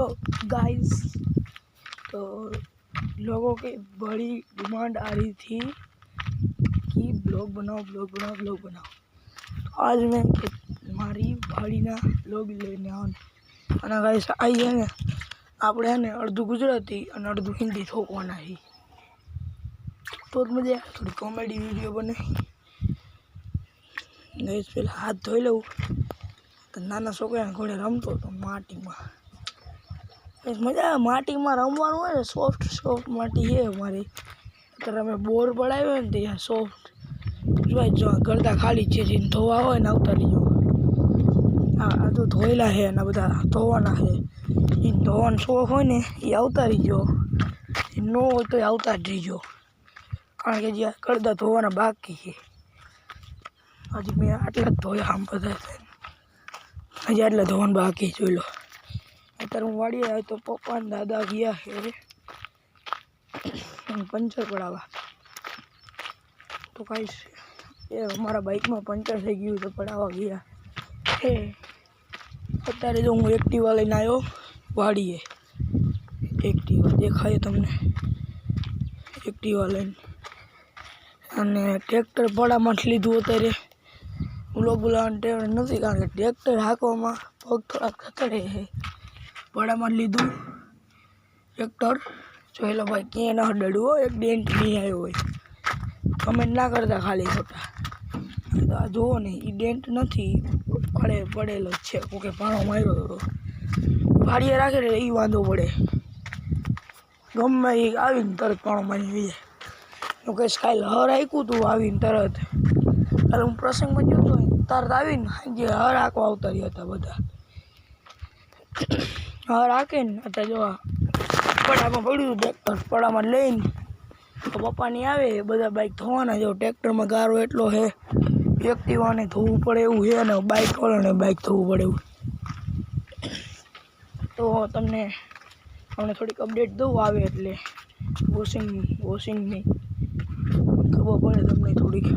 Hello guys. तो लोगों की बड़ी डिमांड आ रही थी कि ब्लॉग बनाओ ब्लॉग बनाओ ब्लॉग बनाओ। तो आज मैं हमारी भाड़ीना ब्लॉग लेने आना गाइस आई है ने આપણે ને અડધું ગુજરાતી અને અડધું હિન્દી થોકવાના છે તો મજા થોડી કોમેડી વિડીયો બને ગાइस। પેલા હાથ ધોઈ લઉં તો નાના છોકરાને ઘોડે રમતો તો માટીમાં મજા આવે। માટીમાં રમવાનું હોય ને સોફ્ટ સોફ્ટ માટી છે અમારી અત્યારે અમે બોર પડાવ્યો ને ત્યાં સોફ્ટ જો ગરદા ખાલી છે જે ધોવા હોય ને આવતા રહીજો। આ તો ધોયેલા છે અને બધા ધોવાના છે એ ધોવાનો શોખ હોય ને એ આવતા રહીજો એ ન હોય તો આવતા જ રહીજો કારણ કે જે ગરદા ધોવાના બાકી છે હજી મેં આટલા જ ધોયા આમ બધા હજી આટલા ધોવાનું બાકી જોઈ લો। અત્યારે હું વાડી આવ્યો તો પપ્પા ને દાદા ગયા છે પંચર પડાવવા। તો કાંઈ એ અમારા બાઇકમાં પંચર થઈ ગયું તો પડાવવા ગયા છે। અત્યારે જો હું એક્ટિવા લઈને આવ્યો વાડીએ એક્ટિવા દેખાય તમને એક્ટિવા લઈને અને ટ્રેક્ટર પડામાં જ લીધું। અત્યારે વ્લોગ બોલાવવાનું ટેવ નથી કારણ કે ટ્રેક્ટર હાંકવામાં પગ થોડાક ખતડે છે। પડામાં લીધું ટ્રેક્ટર જોયેલો ભાઈ ક્યાંય ના હડાડવું હોય એક ડેન્ટ નહીં આવ્યો હોય કમેન્ટ ના કરતા ખાલી ખોટા। તો આ જુઓ ને એ ડેન્ટ નથી પડેલો જ છે કોકે પાણો માર્યો હતો વાડીએ રાખે ને એ વાંધો પડે ગમે એ આવીને તરત પાણો મારી જાય તો કે કાલ હર આંક્યું તું આવીને તરત કાલે હું પ્રસંગમાં ગયો હતો તરત આવીને જે હર આંકવા આવતા રહ્યા હતા બધા હર આંકે ને અત્યારે જો પડામાં પડ્યું ટ્રેક્ટર પડામાં લઈને તો પપ્પાની આવે બધા બાઇક ધોવાના જો ટ્રેક્ટરમાં ગારો એટલો છે એક્ટિવાને ધોવું પડે એવું છે અને બાઇક વાળાને બાઇક ધોવું પડે એવું। તો તમને અમને થોડીક અપડેટ દઉં આવે એટલે વોશિંગની ખબર પડે તમને થોડીક